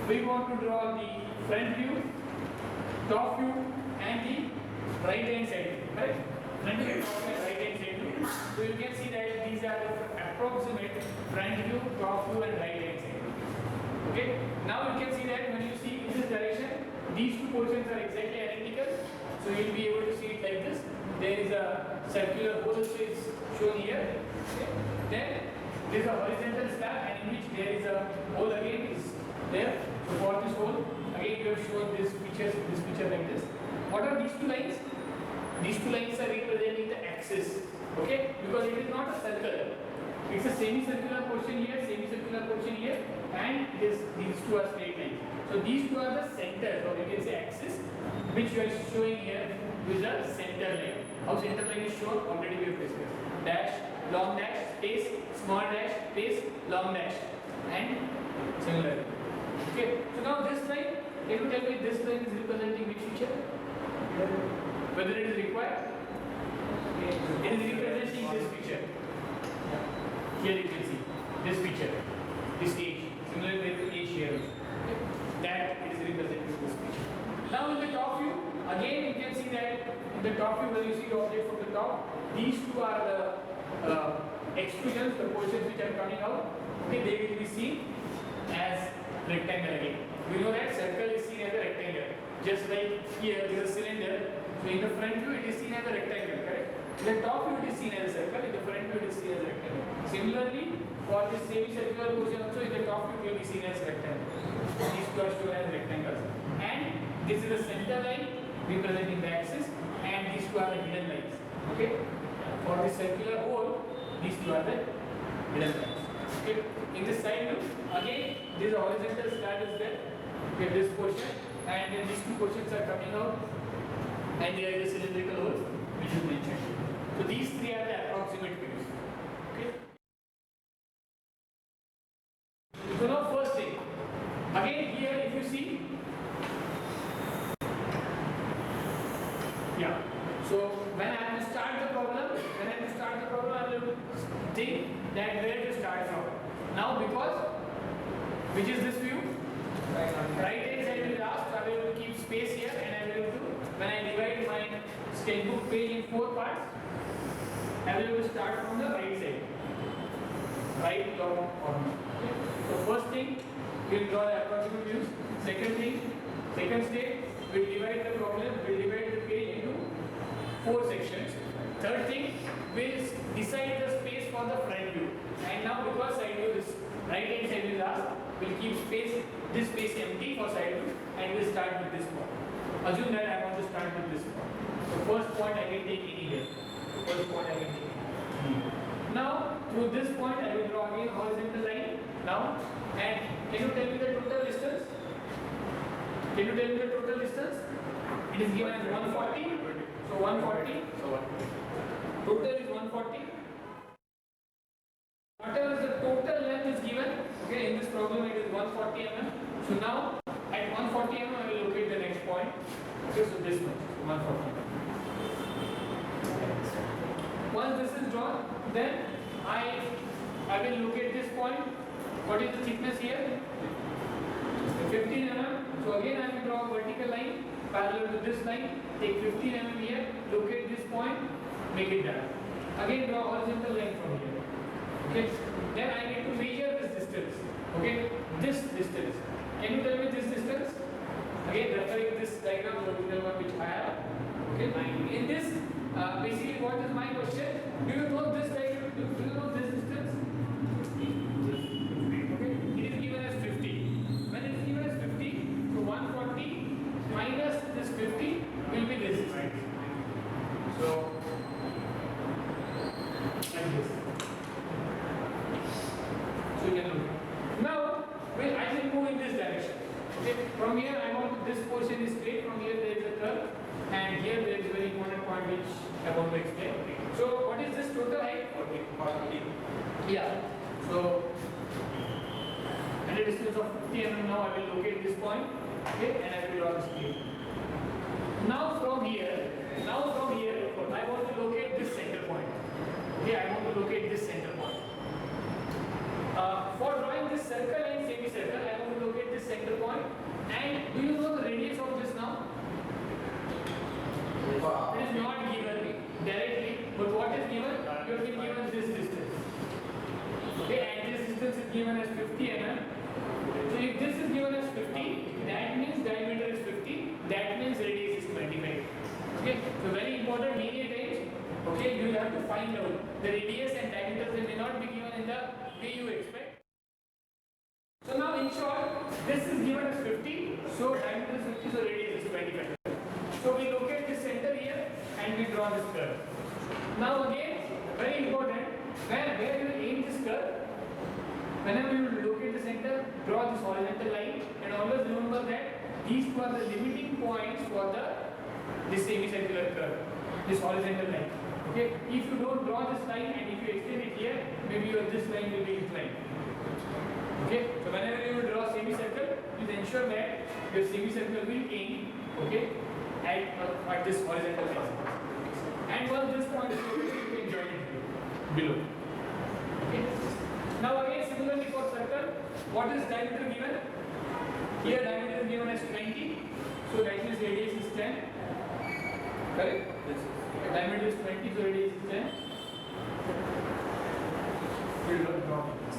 we want to draw the front view, top view, and the right hand side view, correct? Front view, top view, and right hand side view. So you can see that these are the approximate front view, top view, and right hand side view. Okay. Now you can see that when you see in this direction, these two portions are exactly identical. So you will be able to see it like this. There is a circular hole which is shown here. Okay. Then there is a horizontal slab, and in which there is a hole again is there. So for this hole, again we have shown this picture like this. What are these two lines? These two lines are representing the axis. Okay, because it is not a circle. It's a semicircular portion here, semicircular portion here, and these two are straight lines. So these two are the centers, or you can say axis, which you are showing here with the center line. How center line is shown already we have discussed. Dash, long dash, space, small dash, space, long dash, and similar. Okay. So now this line, can you tell me this line is representing which feature? Whether it is required? It is representing this feature. Here you can see this feature, this edge. Similarly, there is edge here. That it is representing this feature. Now in the top view, again you can see that in the top view, when you see the object from the top, these two are the extrusions, the portions which are coming out. Okay, they will be seen as rectangle again. We know that circle is seen as a rectangle. Just like here is a cylinder. So in the front view it is seen as a rectangle, correct? In the top view it is seen as a circle, in the front view it is seen as a rectangle. Similarly, for this semicircular portion also, in the top view it will be seen as rectangle. These two are shown as rectangles. And this is the center line representing the axis, and these two are the hidden lines. Okay? For the circular hole, these two are the hidden lines. Okay? In this side view, again, this horizontal slab is there. Okay, this portion, and then these two portions are coming out, and there is a cylindrical hole which is mentioned. So these three are the approximate views. Okay. So now first thing, again here if you see, yeah. So when I have to start the problem, I will think that where to start from. Now because which is this view? Right hand side will last. I will keep space here, and I will do when I divide my sketchbook page in 4 parts. I will start from the right side, right down corner. Okay. So first thing, we will draw the approximate views. Second stage, we will divide the problem. We will divide the page into 4 sections. Third thing, we will decide the space for the front view. And now because side view is right hand side is last, we will keep this space empty for side view, and we will start with this point. Assume that I want to start with this point. So first point I can take anywhere. First point I can take anywhere. Now through this point I will draw again horizontal line. Now, and can you tell me the total distance? Can you tell me the total distance? It is given as 140. So 140. Total is 140. Whatever is the total length is given. Okay, in this problem it is 140 mm. So now at 140 mm I will locate the next point. Okay, so this one, 140. Once this is drawn, then I will locate this point. What is the thickness here? 15 mm. So again I will draw a vertical line parallel to this line. Take 15 mm here, locate this point, make it done. Again draw horizontal line from here. Okay. Then I need to measure this distance. Okay. This distance. Can you tell me this distance? Again referring this diagram, the original one which I have. Okay. In this, basically what is my question? Do you know this diagram? Do you know this distance? Okay. It is given as 50. When it is given as 50, so 140 minus this 50 will be this distance. So like this. So you can look. Now, I will move in this direction. Okay. From here, I want this portion is straight. From here, there is a curve, and here there is a very important point which I want to explain. So, what is this total height? 40. Yeah. So, at a distance of 50 mm, now I will locate this point. Okay, and I will draw this plane. Now from here, I want to locate this center point. Okay, I want to locate this center point. For drawing this circle and semicircle, I want to locate this center point. And do you know the radius of this now? It is not given directly, but what is given? You have been given this distance. Okay, and this distance is given as 50 mm. So if this is given as 50, that means diameter is 50, that means radius is 25. Okay, so very important many times, okay, you will have to find out the radius and diameter. They may not be given in the way you expect. So now in short, this is given as 50, so diameter is 50, so radius is 25. So we locate the center here and we draw this curve. Now again, very important, where you will aim this curve, whenever you locate the center, draw this horizontal line, and always remember that these two are the limiting points for this semicircular curve, this horizontal line. Okay, if you don't draw this line and if you extend it here, maybe this line will be inclined. Okay, so whenever you draw semicircle, please ensure that your semicircle will aim, okay, at this horizontal line. And once this point is located, you can join it below. Okay. Now again, similarly for circle, what is diameter given? Here diameter is given as 20, so that means radius is 10. Correct? Yes. Diameter is 20, so radius is 10. We'll draw this.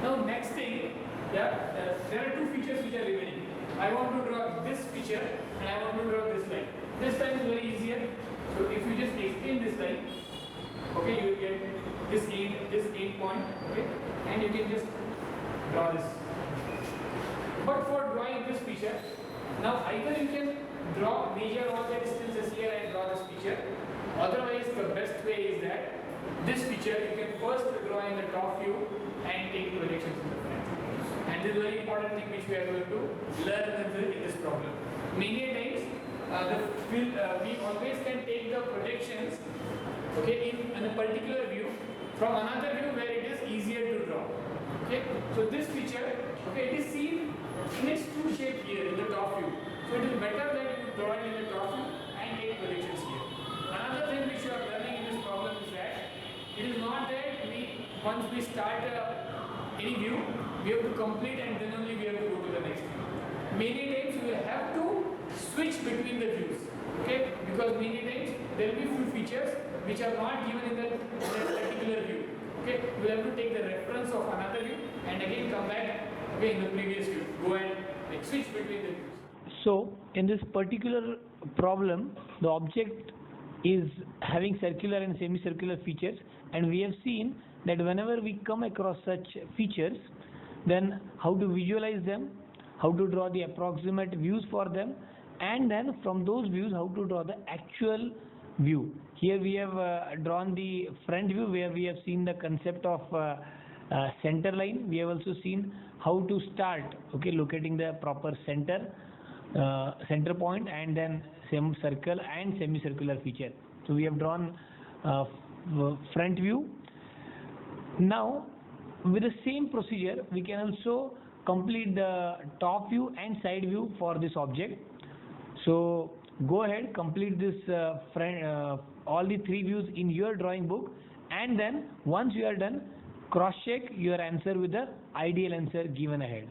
Now next thing, there are two features which are remaining. I want to draw this feature and I want to draw this line. This line is very easier. So if you just extend this line, okay, you will get this end point, okay, and you can just draw this. But for drawing this feature, now either you can measure all the distances here and draw this feature. Otherwise, the best way is that this feature you can first draw in the top view and take projections in the front. And this is a very important thing which we are going to learn in this problem. Many times, we always can take the projections, okay, in a particular view from another view where it is easier to draw. Okay, so this feature, okay, it is seen in its true shape here in the top view. So it is better that you draw it in the top view and take projections here. Another thing which you are learning in this problem is that it is not that once we start any view, we have to complete and then only we have to go to the next view. Many times we will have to switch between the views, okay? Because many times there will be few features which are not given in that particular view, okay? We will have to take the reference of another view and again come back, okay, in the previous view. Go and switch between the views. So in this particular problem, the object is having circular and semicircular features, and we have seen that whenever we come across such features, then how to visualize them, how to draw the approximate views for them, and then from those views how to draw the actual view. Here we have drawn the front view where we have seen the concept of center line. We have also seen how to start, okay, locating the proper center point and then same circle and semicircular feature. So we have drawn front view. Now with the same procedure we can also complete the top view and side view for this object. So go ahead, complete this all the three views in your drawing book, and then once you are done, cross check your answer with the ideal answer given ahead.